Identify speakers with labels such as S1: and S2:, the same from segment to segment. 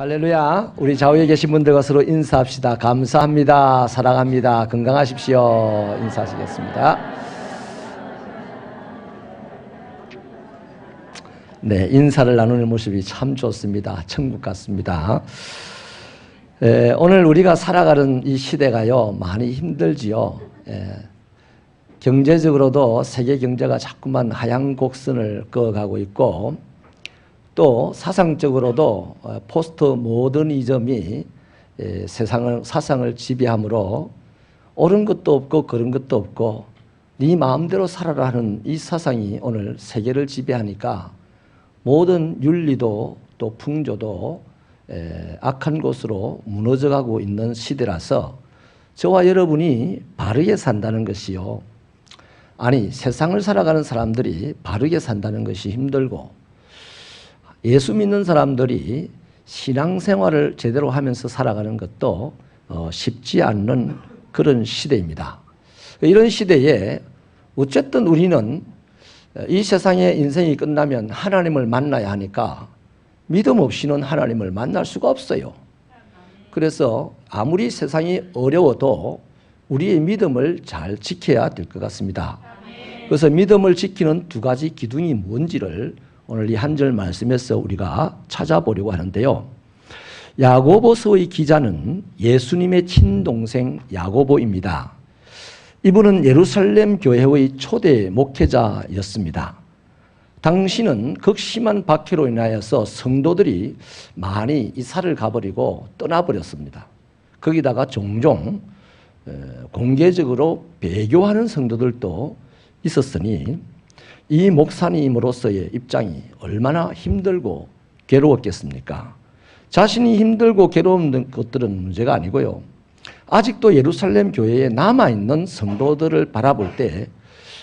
S1: 할렐루야. 우리 좌우에 계신 분들과 서로 인사합시다. 감사합니다. 사랑합니다. 건강하십시오. 인사하시겠습니다. 네, 인사를 나누는 모습이 참 좋습니다. 천국 같습니다. 오늘 우리가 살아가는 이 시대가요, 많이 힘들지요. 경제적으로도 세계 경제가 자꾸만 하향 곡선을 그어가고 있고, 또 사상적으로도 포스트 모더니즘이 사상을 지배하므로 옳은 것도 없고 그런 것도 없고 네 마음대로 살아라 하는 이 사상이 오늘 세계를 지배하니까 모든 윤리도 또 풍조도 악한 곳으로 무너져가고 있는 시대라서 저와 여러분이 바르게 산다는 것이요, 아니 세상을 살아가는 사람들이 바르게 산다는 것이 힘들고 예수 믿는 사람들이 신앙생활을 제대로 하면서 살아가는 것도 쉽지 않는 그런 시대입니다. 이런 시대에 어쨌든 우리는 이 세상에 인생이 끝나면 하나님을 만나야 하니까 믿음 없이는 하나님을 만날 수가 없어요. 그래서 아무리 세상이 어려워도 우리의 믿음을 잘 지켜야 될 것 같습니다. 그래서 믿음을 지키는 두 가지 기둥이 뭔지를 오늘 이 한 절 말씀에서 우리가 찾아보려고 하는데요. 야고보서의 기자는 예수님의 친동생 야고보입니다. 이분은 예루살렘 교회의 초대 목회자였습니다. 당시는 극심한 박해로 인하여서 성도들이 많이 이사를 가버리고 떠나버렸습니다. 거기다가 종종 공개적으로 배교하는 성도들도 있었으니 이 목사님으로서의 입장이 얼마나 힘들고 괴로웠겠습니까? 자신이 힘들고 괴로운 것들은 문제가 아니고요, 아직도 예루살렘 교회에 남아있는 성도들을 바라볼 때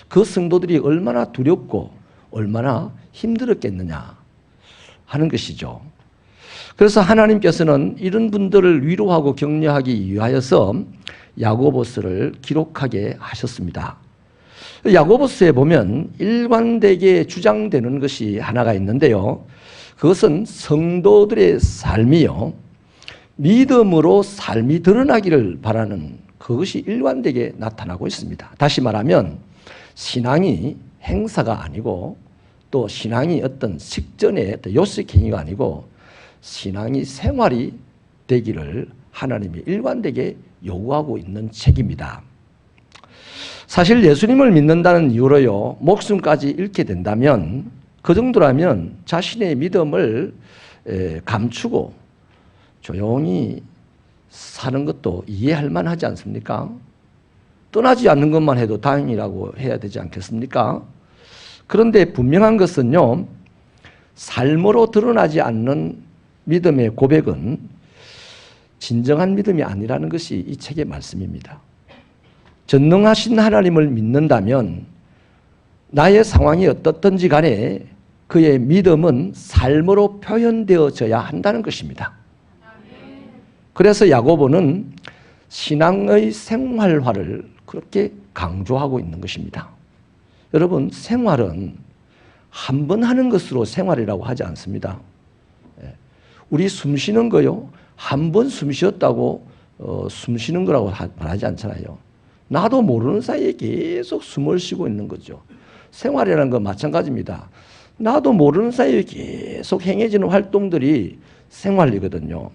S1: 그 성도들이 얼마나 두렵고 얼마나 힘들었겠느냐 하는 것이죠. 그래서 하나님께서는 이런 분들을 위로하고 격려하기 위하여서 야고보서를 기록하게 하셨습니다. 야고보서에 보면 일관되게 주장되는 것이 하나가 있는데요. 그것은 성도들의 삶이요, 믿음으로 삶이 드러나기를 바라는 그것이 일관되게 나타나고 있습니다. 다시 말하면 신앙이 행사가 아니고 또 신앙이 어떤 식전의 요식행위가 아니고 신앙이 생활이 되기를 하나님이 일관되게 요구하고 있는 책입니다. 사실 예수님을 믿는다는 이유로요, 목숨까지 잃게 된다면 그 정도라면 자신의 믿음을 감추고 조용히 사는 것도 이해할 만하지 않습니까? 떠나지 않는 것만 해도 다행이라고 해야 되지 않겠습니까? 그런데 분명한 것은요, 삶으로 드러나지 않는 믿음의 고백은 진정한 믿음이 아니라는 것이 이 책의 말씀입니다. 전능하신 하나님을 믿는다면 나의 상황이 어떻든지 간에 그의 믿음은 삶으로 표현되어져야 한다는 것입니다. 그래서 야고보는 신앙의 생활화를 그렇게 강조하고 있는 것입니다. 여러분, 생활은 한 번 하는 것으로 생활이라고 하지 않습니다. 우리 숨 쉬는 거요, 한 번 숨 쉬었다고 숨 쉬는 거라고 말하지 않잖아요. 나도 모르는 사이에 계속 숨을 쉬고 있는 거죠. 생활이라는 건 마찬가지입니다. 나도 모르는 사이에 계속 행해지는 활동들이 생활이거든요.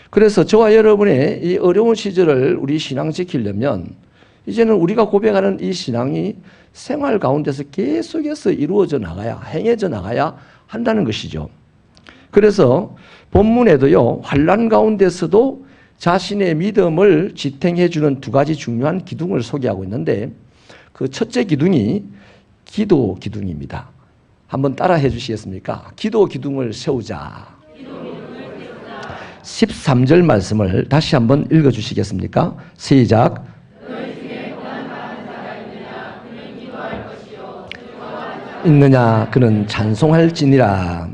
S1: 그래서 저와 여러분의 이 어려운 시절을 우리 신앙 지키려면 이제는 우리가 고백하는 이 신앙이 생활 가운데서 계속해서 이루어져 나가야, 행해져 나가야 한다는 것이죠. 그래서 본문에도요, 환난 가운데서도 자신의 믿음을 지탱해 주는 두 가지 중요한 기둥을 소개하고 있는데 그 첫째 기둥이 기도 기둥입니다. 한번 따라해 주시겠습니까? 기도 기둥을 세우자. 13절 말씀을 다시 한번 읽어 주시겠습니까? 시작. 있느냐 그는 찬송할지니라.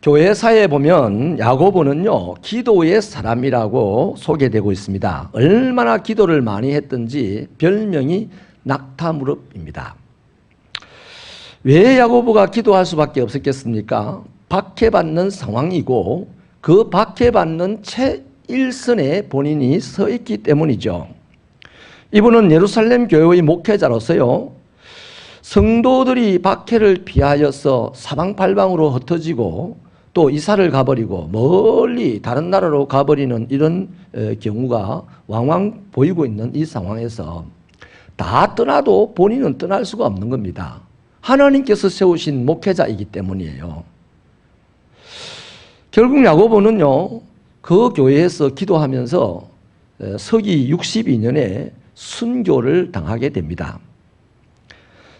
S1: 교회사에 보면 야고보는요, 기도의 사람이라고 소개되고 있습니다. 얼마나 기도를 많이 했든지 별명이 낙타무릎입니다. 왜 야고보가 기도할 수밖에 없었겠습니까? 박해받는 상황이고 그 박해받는 최일선에 본인이 서 있기 때문이죠. 이분은 예루살렘 교회의 목회자로서요, 성도들이 박해를 피하여서 사방팔방으로 흩어지고 또 이사를 가버리고 멀리 다른 나라로 가버리는 이런 경우가 왕왕 보이고 있는 이 상황에서 다 떠나도 본인은 떠날 수가 없는 겁니다. 하나님께서 세우신 목회자이기 때문이에요. 결국 야고보는요, 그 교회에서 기도하면서 서기 62년에 순교를 당하게 됩니다.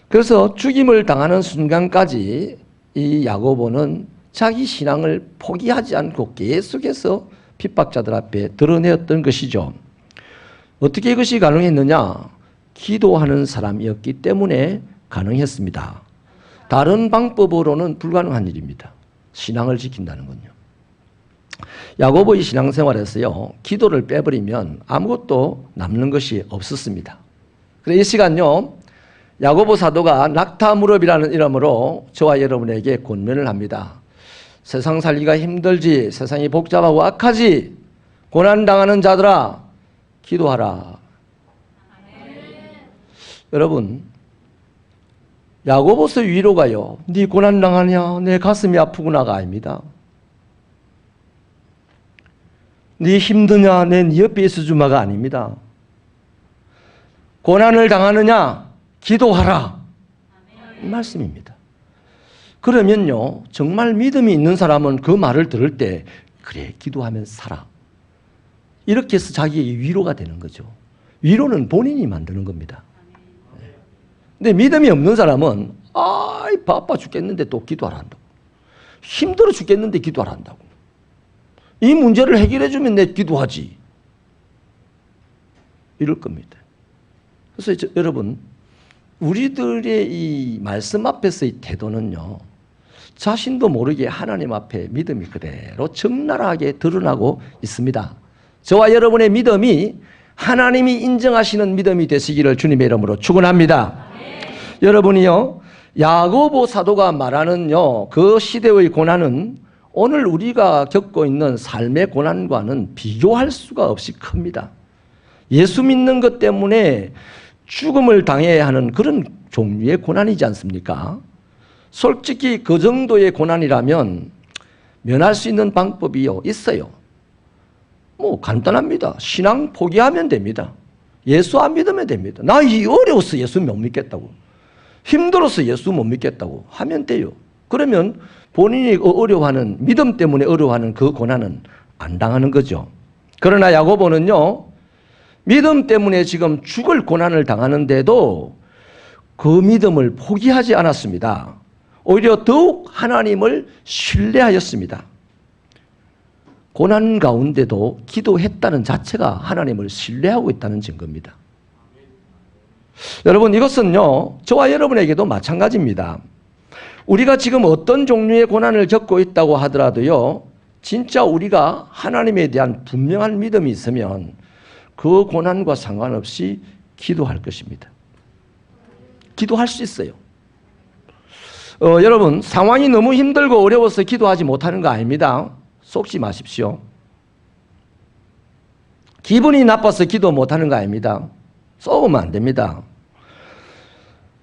S1: 그래서 죽임을 당하는 순간까지 이 야고보는 자기 신앙을 포기하지 않고 계속해서 핍박자들 앞에 드러내었던 것이죠. 어떻게 이것이 가능했느냐? 기도하는 사람이었기 때문에 가능했습니다. 다른 방법으로는 불가능한 일입니다. 신앙을 지킨다는 건요. 야고보의 신앙생활에서요, 기도를 빼버리면 아무것도 남는 것이 없었습니다. 그래서 이 시간요, 야고보 사도가 낙타무렵이라는 이름으로 저와 여러분에게 권면을 합니다. 세상 살기가 힘들지, 세상이 복잡하고 악하지, 고난당하는 자들아 기도하라. 여러분, 야고보서 위로가요, 네 고난당하냐, 내 가슴이 아프구나가 아닙니다. 네 힘드냐, 내 옆에 있어주마가 아닙니다. 고난을 당하느냐, 기도하라. 이 말씀입니다. 그러면요, 정말 믿음이 있는 사람은 그 말을 들을 때 그래, 기도하면 살아. 이렇게 해서 자기의 위로가 되는 거죠. 위로는 본인이 만드는 겁니다. 근데 믿음이 없는 사람은 아이 바빠 죽겠는데 또 기도하라 한다고. 힘들어 죽겠는데 기도하라 한다고. 이 문제를 해결해 주면 내 기도하지. 이럴 겁니다. 그래서 여러분, 우리들의 이 말씀 앞에서의 태도는요, 자신도 모르게 하나님 앞에 믿음이 그대로 적나라하게 드러나고 있습니다. 저와 여러분의 믿음이 하나님이 인정하시는 믿음이 되시기를 주님의 이름으로 축원합니다. 여러분이요, 야고보 사도가 말하는요, 그 시대의 고난은 오늘 우리가 겪고 있는 삶의 고난과는 비교할 수가 없이 큽니다. 예수 믿는 것 때문에 죽음을 당해야 하는 그런 종류의 고난이지 않습니까? 솔직히 그 정도의 고난이라면 면할 수 있는 방법이요, 있어요. 뭐 간단합니다. 신앙 포기하면 됩니다. 예수 안 믿으면 됩니다. 나 이 어려워서 예수 못 믿겠다고, 힘들어서 예수 못 믿겠다고 하면 돼요. 그러면 본인이 어려워하는, 믿음 때문에 어려워하는 그 고난은 안 당하는 거죠. 그러나 야고보는요, 믿음 때문에 지금 죽을 고난을 당하는데도 그 믿음을 포기하지 않았습니다. 오히려 더욱 하나님을 신뢰하였습니다. 고난 가운데도 기도했다는 자체가 하나님을 신뢰하고 있다는 증거입니다. 여러분, 이것은요, 저와 여러분에게도 마찬가지입니다. 우리가 지금 어떤 종류의 고난을 겪고 있다고 하더라도요, 진짜 우리가 하나님에 대한 분명한 믿음이 있으면 그 고난과 상관없이 기도할 것입니다. 기도할 수 있어요. 여러분, 상황이 너무 힘들고 어려워서 기도하지 못하는 거 아닙니다. 속지 마십시오. 기분이 나빠서 기도 못하는 거 아닙니다. 썩으면 안 됩니다.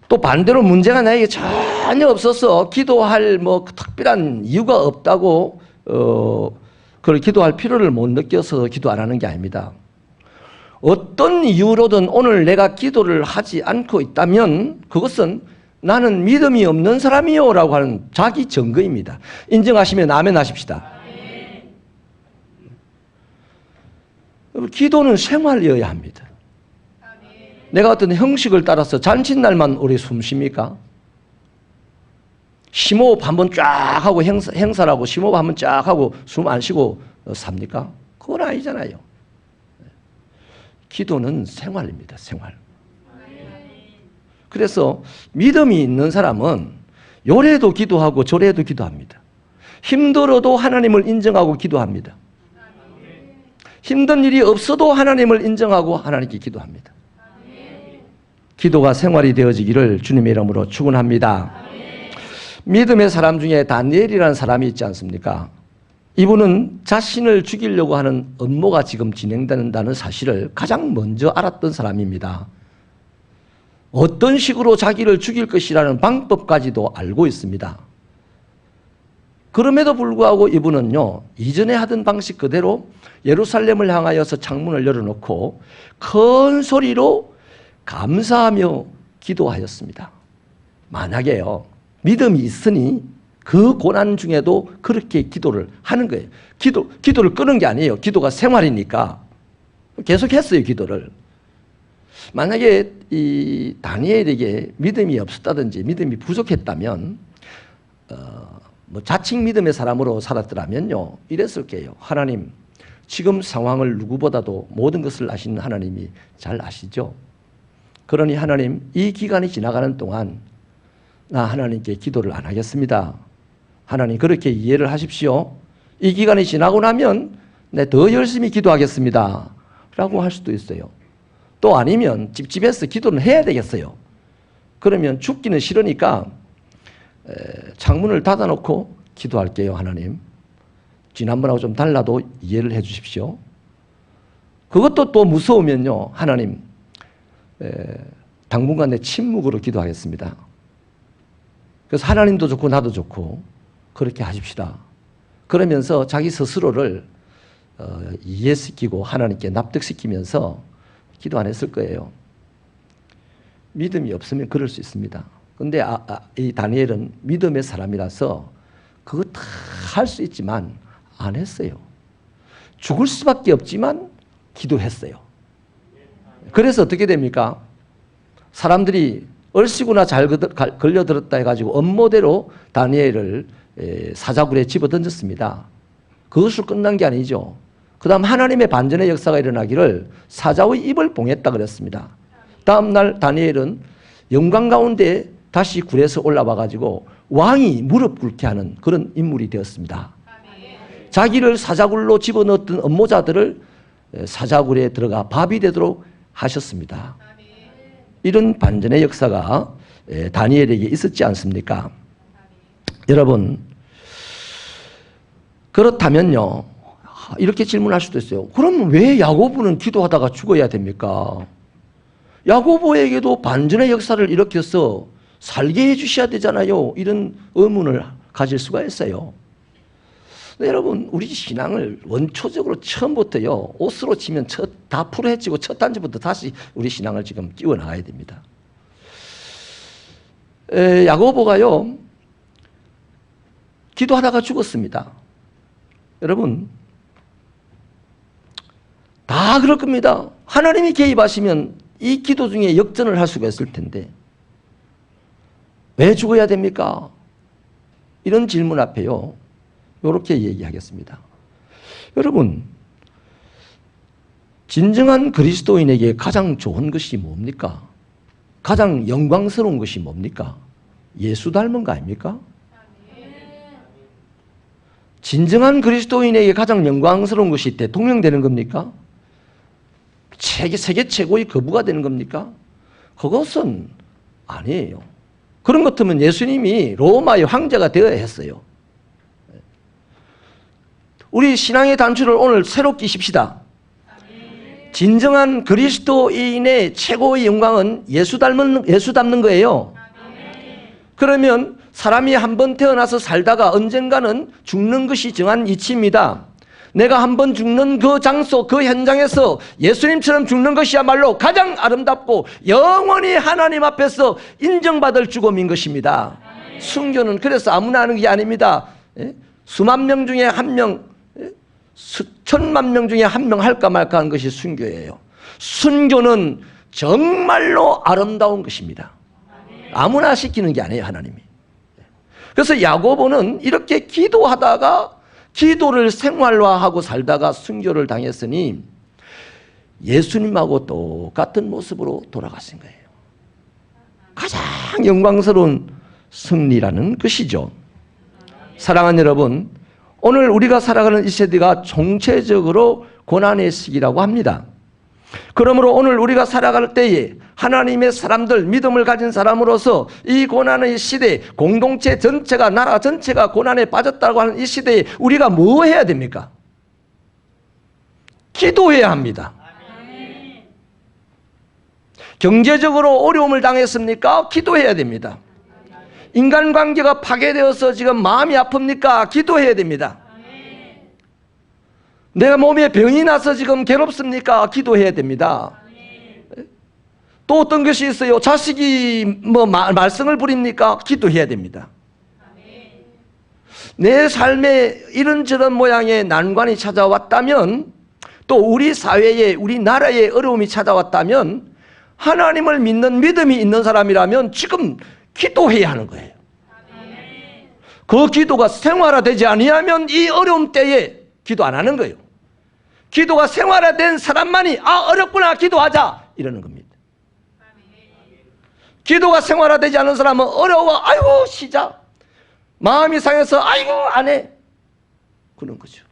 S1: 또 반대로 문제가 나에게 전혀 없어서 기도할 뭐 특별한 이유가 없다고 그걸 기도할 필요를 못 느껴서 기도 안 하는 게 아닙니다. 어떤 이유로든 오늘 내가 기도를 하지 않고 있다면 그것은 나는 믿음이 없는 사람이요 라고 하는 자기 증거입니다. 인정하시면 아멘 하십시다. 기도는 생활이어야 합니다. 내가 어떤 형식을 따라서 잔칫날만 우리 숨 쉽니까? 심호흡 한번 쫙 하고 행사라고 심호흡 한번 쫙 하고 숨 안 쉬고 삽니까? 그건 아니잖아요. 기도는 생활입니다. 생활. 그래서 믿음이 있는 사람은 요래도 기도하고 저래도 기도합니다. 힘들어도 하나님을 인정하고 기도합니다. 힘든 일이 없어도 하나님을 인정하고 하나님께 기도합니다. 기도가 생활이 되어지기를 주님의 이름으로 축원합니다. 믿음의 사람 중에 다니엘이라는 사람이 있지 않습니까? 이분은 자신을 죽이려고 하는 음모가 지금 진행된다는 사실을 가장 먼저 알았던 사람입니다. 어떤 식으로 자기를 죽일 것이라는 방법까지도 알고 있습니다. 그럼에도 불구하고 이분은요, 이전에 하던 방식 그대로 예루살렘을 향하여서 창문을 열어놓고 큰 소리로 감사하며 기도하였습니다. 만약에요, 믿음이 있으니 그 고난 중에도 그렇게 기도를 하는 거예요. 기도를 끄는 게 아니에요. 기도가 생활이니까 계속했어요, 기도를. 만약에 이 다니엘에게 믿음이 없었다든지 믿음이 부족했다면 자칭 믿음의 사람으로 살았더라면요, 이랬을 거예요. 하나님, 지금 상황을 누구보다도 모든 것을 아시는 하나님이 잘 아시죠? 그러니 하나님, 이 기간이 지나가는 동안 나 하나님께 기도를 안 하겠습니다. 하나님, 그렇게 이해를 하십시오. 이 기간이 지나고 나면 내 더 열심히 기도하겠습니다 라고 할 수도 있어요. 또 아니면 집에서 기도는 해야 되겠어요. 그러면 죽기는 싫으니까 창문을 닫아놓고 기도할게요. 하나님, 지난번하고 좀 달라도 이해를 해 주십시오. 그것도 또 무서우면요, 하나님, 당분간 내 침묵으로 기도하겠습니다. 그래서 하나님도 좋고 나도 좋고 그렇게 하십시다. 그러면서 자기 스스로를 이해시키고 하나님께 납득시키면서 기도 안 했을 거예요. 믿음이 없으면 그럴 수 있습니다. 근데 이 다니엘은 믿음의 사람이라서 그거 다 할 수 있지만 안 했어요. 죽을 수밖에 없지만 기도했어요. 그래서 어떻게 됩니까? 사람들이 얼씨구나 잘 걸려들었다 해가지고 엄모대로 다니엘을 사자굴에 집어던졌습니다. 그것으로 끝난 게 아니죠. 그 다음 하나님의 반전의 역사가 일어나기를 사자의 입을 봉했다 그랬습니다. 다음 날 다니엘은 영광 가운데 다시 굴에서 올라와가지고 왕이 무릎 꿇게 하는 그런 인물이 되었습니다. 자기를 사자굴로 집어넣었던 음모자들을 사자굴에 들어가 밥이 되도록 하셨습니다. 이런 반전의 역사가 다니엘에게 있었지 않습니까? 여러분, 그렇다면요, 이렇게 질문할 수도 있어요. 그럼 왜 야고보는 기도하다가 죽어야 됩니까? 야고보에게도 반전의 역사를 일으켜서 살게 해주셔야 되잖아요. 이런 의문을 가질 수가 있어요. 여러분, 우리 신앙을 원초적으로 처음부터요, 옷으로 치면 다 풀어헤치고 첫 단추부터 다시 우리 신앙을 지금 끼워 나가야 됩니다. 야고보가요, 기도하다가 죽었습니다. 여러분, 다 그럴 겁니다. 하나님이 개입하시면 이 기도 중에 역전을 할 수가 있을 텐데 왜 죽어야 됩니까? 이런 질문 앞에요, 이렇게 얘기하겠습니다. 여러분, 진정한 그리스도인에게 가장 좋은 것이 뭡니까? 가장 영광스러운 것이 뭡니까? 예수 닮은 거 아닙니까? 진정한 그리스도인에게 가장 영광스러운 것이 대통령 되는 겁니까? 세계 최고의 거부가 되는 겁니까? 그것은 아니에요. 그런 것 같으면 예수님이 로마의 황제가 되어야 했어요. 우리 신앙의 단추를 오늘 새로 끼십시다. 진정한 그리스도인의 최고의 영광은 예수 닮는 거예요. 그러면 사람이 한 번 태어나서 살다가 언젠가는 죽는 것이 정한 이치입니다. 내가 한 번 죽는 그 장소, 그 현장에서 예수님처럼 죽는 것이야말로 가장 아름답고 영원히 하나님 앞에서 인정받을 죽음인 것입니다. 순교는 그래서 아무나 하는 게 아닙니다. 수만 명 중에 한 명, 수천만 명 중에 한 명 할까 말까 하는 것이 순교예요. 순교는 정말로 아름다운 것입니다. 아무나 시키는 게 아니에요, 하나님이. 그래서 야고보는 이렇게 기도하다가 기도를 생활화하고 살다가 순교를 당했으니 예수님하고 똑같은 모습으로 돌아가신 거예요. 가장 영광스러운 승리라는 것이죠. 사랑하는 여러분, 오늘 우리가 살아가는 이 세대가 총체적으로 고난의 시기라고 합니다. 그러므로 오늘 우리가 살아갈 때에 하나님의 사람들, 믿음을 가진 사람으로서 이 고난의 시대에 공동체 전체가, 나라 전체가 고난에 빠졌다고 하는 이 시대에 우리가 뭐 해야 됩니까? 기도해야 합니다. 경제적으로 어려움을 당했습니까? 기도해야 됩니다. 인간관계가 파괴되어서 지금 마음이 아픕니까? 기도해야 됩니다. 내가 몸에 병이 나서 지금 괴롭습니까? 기도해야 됩니다. 또 어떤 것이 있어요? 자식이 말썽을 부립니까? 기도해야 됩니다. 내 삶에 이런저런 모양의 난관이 찾아왔다면, 또 우리 사회에, 우리 나라에 어려움이 찾아왔다면, 하나님을 믿는 믿음이 있는 사람이라면 지금 기도해야 하는 거예요. 그 기도가 생활화되지 아니하면 이 어려움 때에 기도 안 하는 거예요. 기도가 생활화된 사람만이 어렵구나 기도하자 이러는 겁니다. 기도가 생활화되지 않은 사람은 어려워 아이고 시작, 마음이 상해서 아이고 안 해, 그런 거죠.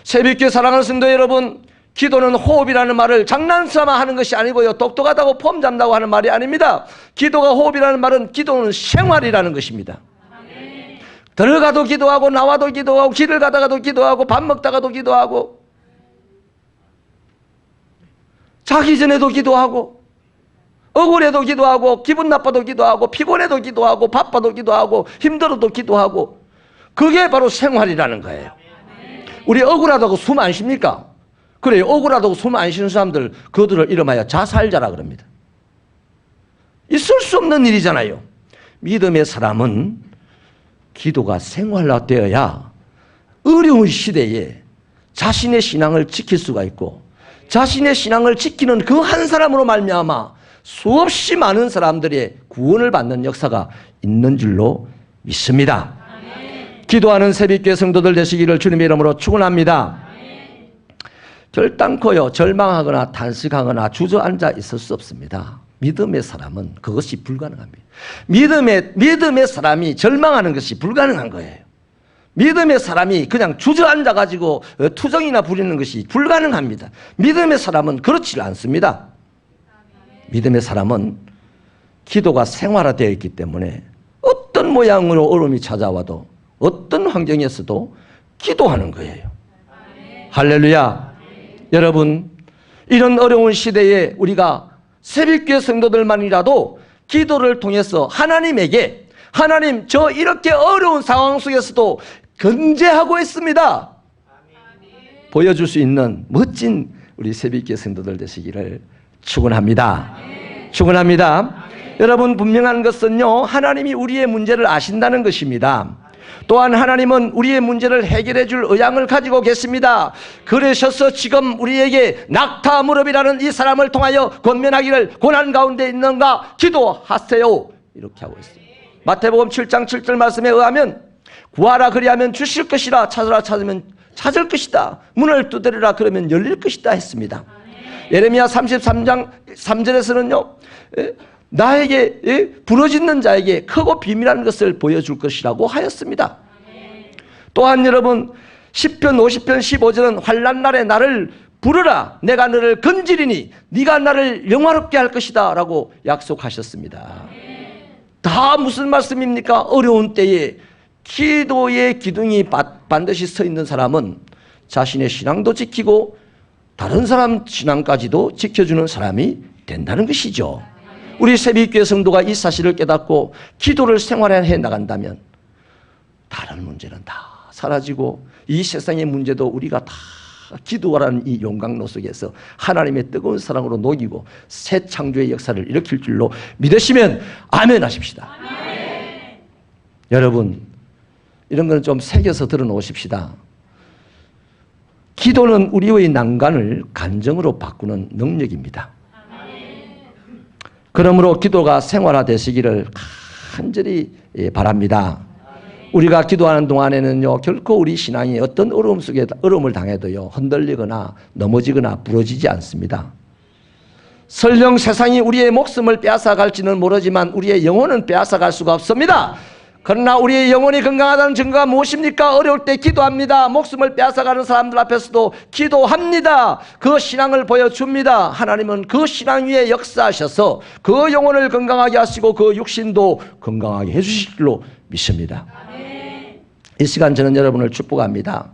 S1: 새벽교회 사랑하는 성도 여러분, 기도는 호흡이라는 말을 장난삼아 하는 것이 아니고요, 똑똑하다고 폼 잡는다고 하는 말이 아닙니다. 기도가 호흡이라는 말은, 기도는 생활이라는 것입니다. 들어가도 기도하고 나와도 기도하고 길을 가다가도 기도하고 밥 먹다가도 기도하고 자기 전에도 기도하고 억울해도 기도하고 기분 나빠도 기도하고 피곤해도 기도하고 바빠도 기도하고 힘들어도 기도하고, 그게 바로 생활이라는 거예요. 우리 억울하다고 숨 안 쉽니까? 그래요. 억울하다고 숨 안 쉬는 사람들, 그들을 이름하여 자살자라 그럽니다. 있을 수 없는 일이잖아요. 믿음의 사람은 기도가 생활화되어야 어려운 시대에 자신의 신앙을 지킬 수가 있고, 자신의 신앙을 지키는 그 한 사람으로 말미암아 수없이 많은 사람들의 구원을 받는 역사가 있는 줄로 믿습니다. 기도하는 새벽교회 성도들 되시기를 주님의 이름으로 축원합니다. 결단코요 절망하거나 단식하거나 주저앉아 있을 수 없습니다. 믿음의 사람은 그것이 불가능합니다. 믿음의 사람이 절망하는 것이 불가능한 거예요. 믿음의 사람이 그냥 주저앉아 가지고 투정이나 부리는 것이 불가능합니다. 믿음의 사람은 그렇지 않습니다. 믿음의 사람은 기도가 생활화되어 있기 때문에 어떤 모양으로 어려움이 찾아와도 어떤 환경에서도 기도하는 거예요. 할렐루야. 여러분, 이런 어려운 시대에 우리가 새벽교회 성도들만이라도 기도를 통해서 하나님에게, 하나님 저 이렇게 어려운 상황 속에서도 견제하고 있습니다, 보여줄 수 있는 멋진 우리 새벽교회 성도들 되시기를 축원합니다. 축원합니다. 여러분, 분명한 것은요, 하나님이 우리의 문제를 아신다는 것입니다. 또한 하나님은 우리의 문제를 해결해 줄 의향을 가지고 계십니다. 그러셔서 지금 우리에게 낙타 무릎이라는 이 사람을 통하여 권면하기를, 고난 가운데 있는가 기도하세요, 이렇게 하고 있습니다. 마태복음 7장 7절 말씀에 의하면 구하라 그리하면 주실 것이라, 찾으라 찾으면 찾을 것이다, 문을 두드리라 그러면 열릴 것이다 했습니다. 예레미야 33장 3절에서는요 나에게 부르짖는 자에게 크고 비밀한 것을 보여줄 것이라고 하였습니다. 또한 여러분, 시편 50편 15절은 환난 날에 나를 부르라 내가 너를 건지리니 네가 나를 영화롭게 할 것이다 라고 약속하셨습니다. 다 무슨 말씀입니까? 어려운 때에 기도의 기둥이 반드시 서 있는 사람은 자신의 신앙도 지키고 다른 사람 신앙까지도 지켜주는 사람이 된다는 것이죠. 우리 새벽교회 성도가 이 사실을 깨닫고 기도를 생활해 나간다면 다른 문제는 다 사라지고, 이 세상의 문제도 우리가 다 기도하라는 이 용광로 속에서 하나님의 뜨거운 사랑으로 녹이고 새 창조의 역사를 일으킬 줄로 믿으시면 아멘 하십시다. 아멘. 여러분, 이런 거는 좀 새겨서 들어놓으십시다. 기도는 우리의 난관을 간정으로 바꾸는 능력입니다. 그러므로 기도가 생활화되시기를 간절히 바랍니다. 우리가 기도하는 동안에는요, 결코 우리 신앙이 어떤 어려움 속에 어려움을 당해도요 흔들리거나 넘어지거나 부러지지 않습니다. 설령 세상이 우리의 목숨을 빼앗아갈지는 모르지만 우리의 영혼은 빼앗아갈 수가 없습니다. 그러나 우리의 영혼이 건강하다는 증거가 무엇입니까? 어려울 때 기도합니다. 목숨을 빼앗아가는 사람들 앞에서도 기도합니다. 그 신앙을 보여줍니다. 하나님은 그 신앙 위에 역사하셔서 그 영혼을 건강하게 하시고 그 육신도 건강하게 해주실 줄로 믿습니다. 이 시간 저는 여러분을 축복합니다.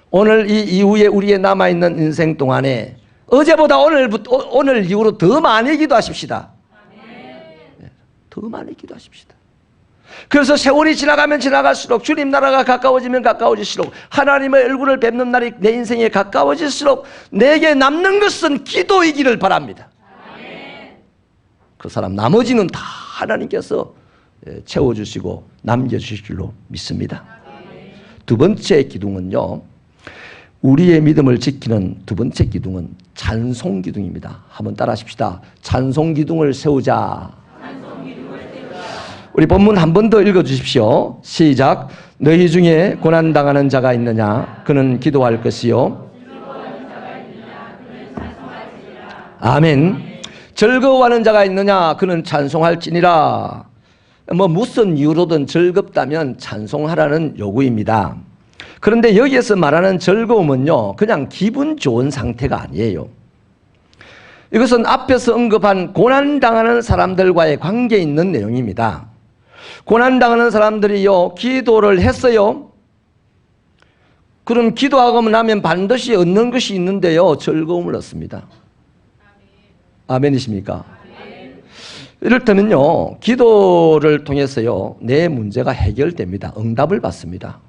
S1: 오늘 이 이후에 우리의 남아있는 인생 동안에 어제보다 오늘 이후로 더 많이 기도하십시다. 더 많이 기도하십시다. 그래서 세월이 지나가면 지나갈수록 주님 나라가 가까워지면 가까워질수록 하나님의 얼굴을 뵙는 날이 내 인생에 가까워질수록 내게 남는 것은 기도이기를 바랍니다. 그 사람 나머지는 다 하나님께서 채워주시고 남겨주실 줄로 믿습니다. 두 번째 기둥은요, 우리의 믿음을 지키는 두 번째 기둥은 찬송 기둥입니다. 한번 따라 하십시다. 찬송 기둥을 세우자. 우리 본문 한 번 더 읽어주십시오. 시작. 너희 중에 고난당하는 자가 있느냐? 그는 기도할 것이요. 아멘. 즐거워하는 자가 있느냐? 그는 찬송할지니라. 무슨 이유로든 즐겁다면 찬송하라는 요구입니다. 그런데 여기에서 말하는 즐거움은요, 그냥 기분 좋은 상태가 아니에요. 이것은 앞에서 언급한 고난당하는 사람들과의 관계에 있는 내용입니다. 고난당하는 사람들이요, 기도를 했어요. 그럼 기도하고 나면 반드시 얻는 것이 있는데요, 즐거움을 얻습니다. 아멘이십니까? 이를테면요, 기도를 통해서요, 내 문제가 해결됩니다. 응답을 받습니다.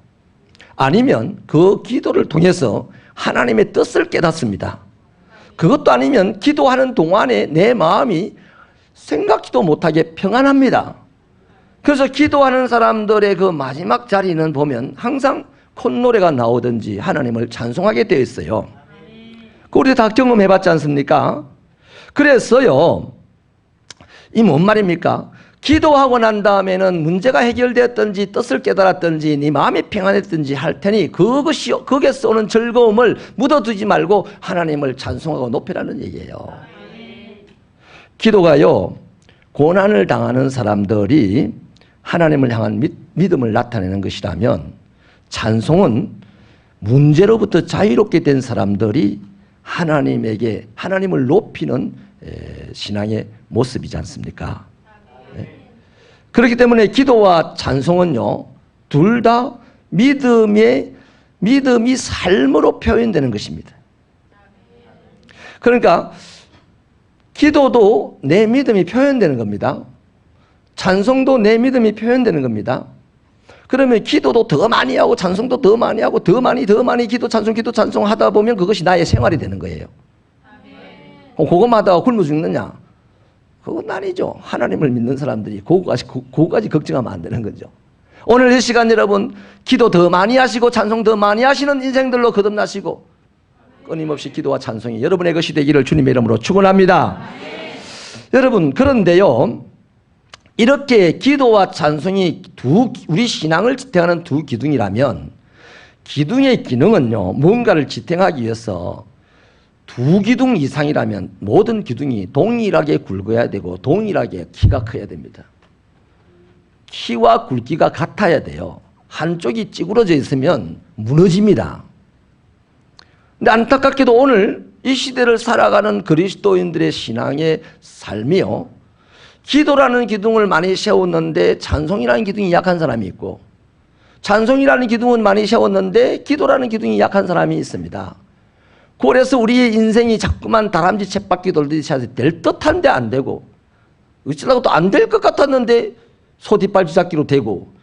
S1: 아니면 그 기도를 통해서 하나님의 뜻을 깨닫습니다. 그것도 아니면 기도하는 동안에 내 마음이 생각지도 못하게 평안합니다. 그래서 기도하는 사람들의 그 마지막 자리는 보면 항상 콧노래가 나오든지 하나님을 찬송하게 되어 있어요. 우리 다 경험해봤지 않습니까? 그래서요, 이 뭔 말입니까? 기도하고 난 다음에는 문제가 해결되었든지 뜻을 깨달았든지 네 마음이 평안했든지 할 테니 거기에서 오는 즐거움을 묻어두지 말고 하나님을 찬송하고 높이라는 얘기예요. 기도가요, 고난을 당하는 사람들이 하나님을 향한 믿음을 나타내는 것이라면, 찬송은 문제로부터 자유롭게 된 사람들이 하나님을 높이는 신앙의 모습이지 않습니까? 그렇기 때문에 기도와 찬송은요, 둘 다 믿음이 삶으로 표현되는 것입니다. 그러니까 기도도 내 믿음이 표현되는 겁니다. 찬송도 내 믿음이 표현되는 겁니다. 그러면 기도도 더 많이 하고 찬송도 더 많이 하고 더 많이 기도 찬송 하다 보면 그것이 나의 생활이 되는 거예요. 그것만 하다가 굶어 죽느냐? 그건 아니죠. 하나님을 믿는 사람들이 그거까지 걱정하면 안 되는 거죠. 오늘 이 시간 여러분, 기도 더 많이 하시고 찬송 더 많이 하시는 인생들로 거듭나시고 끊임없이 기도와 찬송이 여러분의 것이 되기를 주님의 이름으로 축원합니다. 여러분, 그런데요, 이렇게 기도와 찬송이 우리 신앙을 지탱하는 두 기둥이라면, 기둥의 기능은요, 뭔가를 지탱하기 위해서 두 기둥 이상이라면 모든 기둥이 동일하게 굵어야 되고 동일하게 키가 커야 됩니다. 키와 굵기가 같아야 돼요. 한쪽이 찌그러져 있으면 무너집니다. 근데 안타깝게도 오늘 이 시대를 살아가는 그리스도인들의 신앙의 삶이요, 기도라는 기둥을 많이 세웠는데 찬송이라는 기둥이 약한 사람이 있고, 찬송이라는 기둥은 많이 세웠는데 기도라는 기둥이 약한 사람이 있습니다. 그래서 우리의 인생이 자꾸만 다람쥐 쳇바퀴 돌듯이 될 듯한데 안 되고, 어쩌다가 또 안 될 것 같았는데 소 뒷발치 잡기로 되고,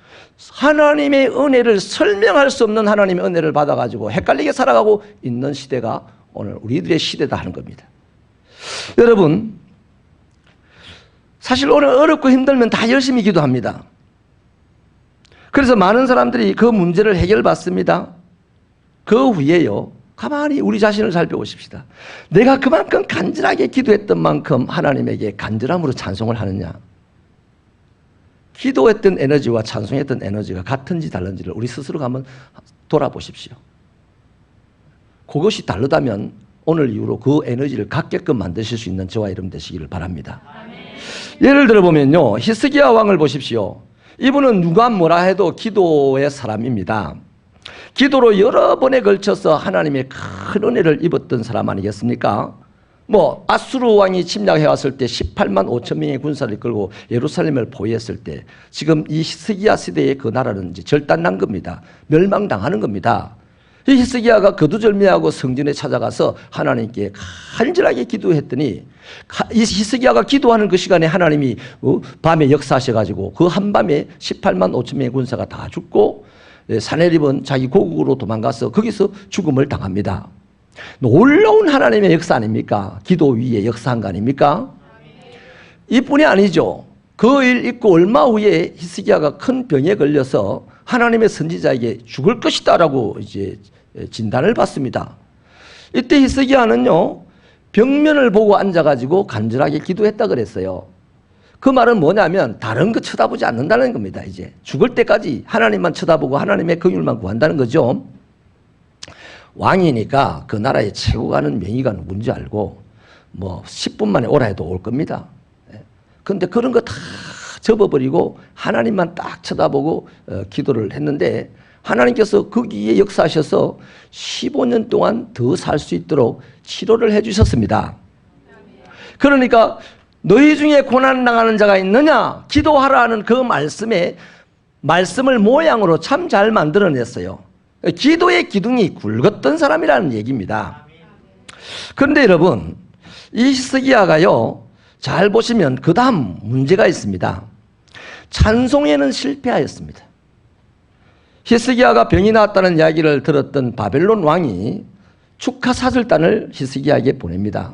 S1: 하나님의 은혜를 설명할 수 없는 하나님의 은혜를 받아가지고 헷갈리게 살아가고 있는 시대가 오늘 우리들의 시대다 하는 겁니다. 여러분, 사실 오늘 어렵고 힘들면 다 열심히 기도합니다. 그래서 많은 사람들이 그 문제를 해결받습니다. 그 후에요, 가만히 우리 자신을 살펴보십시다. 내가 그만큼 간절하게 기도했던 만큼 하나님에게 간절함으로 찬송을 하느냐? 기도했던 에너지와 찬송했던 에너지가 같은지 다른지를 우리 스스로가 한번 돌아보십시오. 그것이 다르다면 오늘 이후로 그 에너지를 갖게끔 만드실 수 있는 저와 여러분 되시기를 바랍니다. 예를 들어 보면요, 히스기야 왕을 보십시오. 이분은 누가 뭐라 해도 기도의 사람입니다. 기도로 여러 번에 걸쳐서 하나님의 큰 은혜를 입었던 사람 아니겠습니까? 아수르 왕이 침략해 왔을 때 18만 5천 명의 군사를 이끌고 예루살렘을 포위했을 때 지금 이 히스기야 시대의 그 나라는 이제 절단난 겁니다. 멸망당하는 겁니다. 이 히스기야가 거두절미하고 성전에 찾아가서 하나님께 간절하게 기도했더니 이 히스기야가 기도하는 그 시간에 하나님이 밤에 역사하셔가지고 그 한밤에 18만 5천 명의 군사가 다 죽고 사네립은 자기 고국으로 도망가서 거기서 죽음을 당합니다. 놀라운 하나님의 역사 아닙니까? 기도 위에 역사한 거 아닙니까? 이뿐이 아니죠. 그 일 있고 얼마 후에 히스기야가 큰 병에 걸려서 하나님의 선지자에게 죽을 것이다라고 이제 진단을 받습니다. 이때 히스기야는요, 벽면을 보고 앉아가지고 간절하게 기도했다 그랬어요. 그 말은 뭐냐면 다른 거 쳐다보지 않는다는 겁니다. 이제 죽을 때까지 하나님만 쳐다보고 하나님의 긍휼만 구한다는 거죠. 왕이니까 그 나라의 최고 가는 명의가 누군지 알고 10분 만에 오라 해도 올 겁니다. 그런데 그런 거 다 접어버리고 하나님만 딱 쳐다보고 기도를 했는데 하나님께서 거기에 역사하셔서 15년 동안 더 살 수 있도록 치료를 해 주셨습니다. 그러니까 너희 중에 고난당하는 자가 있느냐? 기도하라는 그 말씀을 모양으로 참 잘 만들어냈어요. 기도의 기둥이 굵었던 사람이라는 얘기입니다. 그런데 여러분, 이 히스기야가요, 잘 보시면 그 다음 문제가 있습니다. 찬송에는 실패하였습니다. 히스기야가 병이 나왔다는 이야기를 들었던 바벨론 왕이 축하 사절단을 히스기야에게 보냅니다.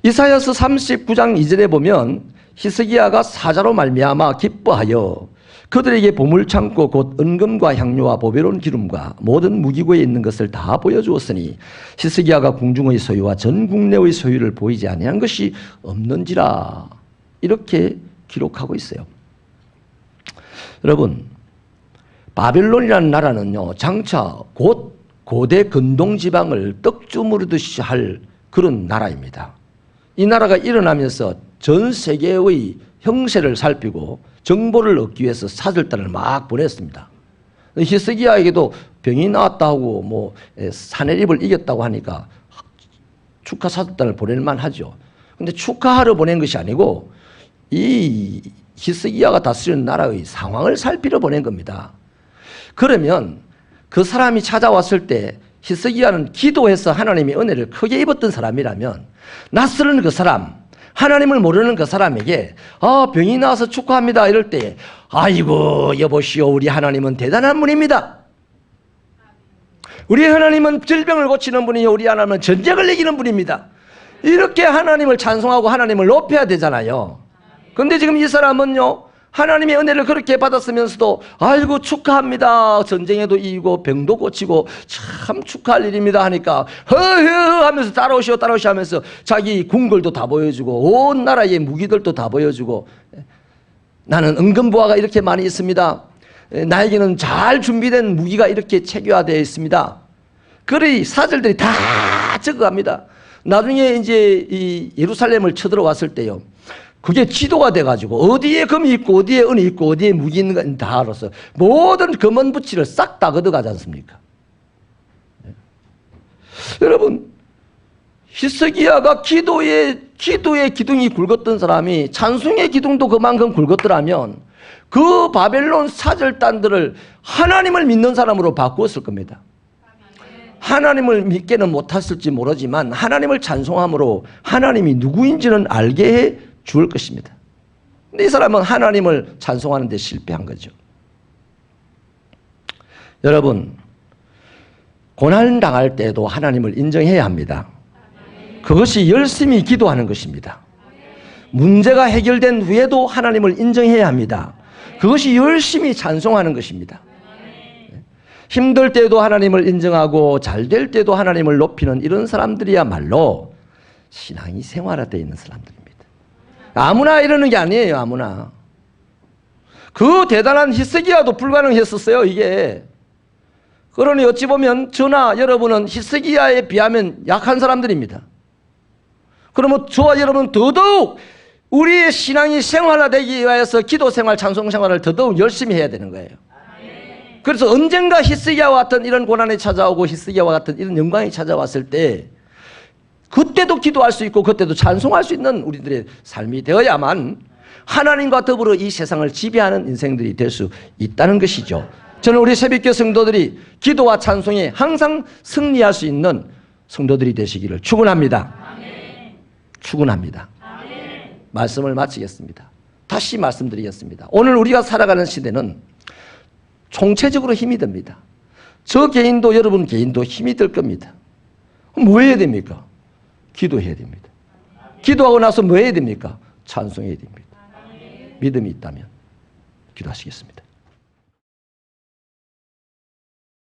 S1: 이사야서 39장 2절에 보면 히스기야가 사자로 말미암아 기뻐하여 그들에게 보물창고 곧 은금과 향료와 보배로운 기름과 모든 무기고에 있는 것을 다 보여주었으니 히스기야가 궁중의 소유와 전 국내의 소유를 보이지 아니한 것이 없는지라, 이렇게 기록하고 있어요. 여러분, 바벨론이라는 나라는요, 장차 곧 고대 근동 지방을 떡주무르듯이 할 그런 나라입니다. 이 나라가 일어나면서 전 세계의 형세를 살피고 정보를 얻기 위해서 사절단을 막 보냈습니다. 히스기야에게도 병이 나왔다 하고 사네립을 이겼다고 하니까 축하 사절단을 보낼 만하죠. 그런데 축하하러 보낸 것이 아니고 이 히스기야가 다스리는 나라의 상황을 살피러 보낸 겁니다. 그러면 그 사람이 찾아왔을 때 히스기야는 기도해서 하나님의 은혜를 크게 입었던 사람이라면 낯설은 그 사람, 하나님을 모르는 그 사람에게 병이 나와서 축하합니다 이럴 때 아이고 여보시오, 우리 하나님은 대단한 분입니다. 우리 하나님은 질병을 고치는 분이요, 우리 하나님은 전쟁을 이기는 분입니다. 이렇게 하나님을 찬송하고 하나님을 높여야 되잖아요. 그런데 지금 이 사람은요, 하나님의 은혜를 그렇게 받았으면서도 아이고 축하합니다, 전쟁에도 이기고 병도 고치고 참 축하할 일입니다 하니까 허허 하면서 따라오시오 하면서 자기 궁궐도 다 보여주고 온 나라의 무기들도 다 보여주고, 나는 은금부하가 이렇게 많이 있습니다, 나에게는 잘 준비된 무기가 이렇게 체계화되어 있습니다. 그리 사절들이 다 적어갑니다. 나중에 이제 이 예루살렘을 쳐들어왔을 때요, 그게 지도가 돼가지고 어디에 금이 있고 어디에 은이 있고 어디에 무기 있는 건 다 알아서 모든 금은 부치를 싹 다 걷어가지 않습니까? 네. 여러분, 히스기야가 기도의 기둥이 굵었던 사람이 찬송의 기둥도 그만큼 굵었더라면 그 바벨론 사절단들을 하나님을 믿는 사람으로 바꾸었을 겁니다. 하나님을 믿게는 못했을지 모르지만 하나님을 찬송함으로 하나님이 누구인지는 알게 해 줄 것입니다. 근데 이 사람은 하나님을 찬송하는 데 실패한 거죠. 여러분, 고난 당할 때도 하나님을 인정해야 합니다. 그것이 열심히 기도하는 것입니다. 문제가 해결된 후에도 하나님을 인정해야 합니다. 그것이 열심히 찬송하는 것입니다. 힘들 때도 하나님을 인정하고 잘 될 때도 하나님을 높이는 이런 사람들이야말로 신앙이 생활화되어 있는 사람들입니다. 아무나 이러는 게 아니에요. 아무나. 그 대단한 히스기야도 불가능했었어요, 이게. 그러니 어찌 보면 저나 여러분은 히스기야에 비하면 약한 사람들입니다. 그러면 저와 여러분은 더더욱 우리의 신앙이 생활화되기 위해서 기도 생활, 찬송 생활을 더더욱 열심히 해야 되는 거예요. 그래서 언젠가 히스기야와 같은 이런 고난이 찾아오고 히스기야와 같은 이런 영광이 찾아왔을 때 그때도 기도할 수 있고 그때도 찬송할 수 있는 우리들의 삶이 되어야만 하나님과 더불어 이 세상을 지배하는 인생들이 될 수 있다는 것이죠. 저는 우리 새벽교 성도들이 기도와 찬송에 항상 승리할 수 있는 성도들이 되시기를 축원합니다. 축원합니다. 말씀을 마치겠습니다. 다시 말씀드리겠습니다. 오늘 우리가 살아가는 시대는 총체적으로 힘이 듭니다. 저 개인도 여러분 개인도 힘이 들 겁니다. 뭐 해야 됩니까? 기도해야 됩니다. 기도하고 나서 뭐 해야 됩니까? 찬송해야 됩니다. 믿음이 있다면 기도하시겠습니다.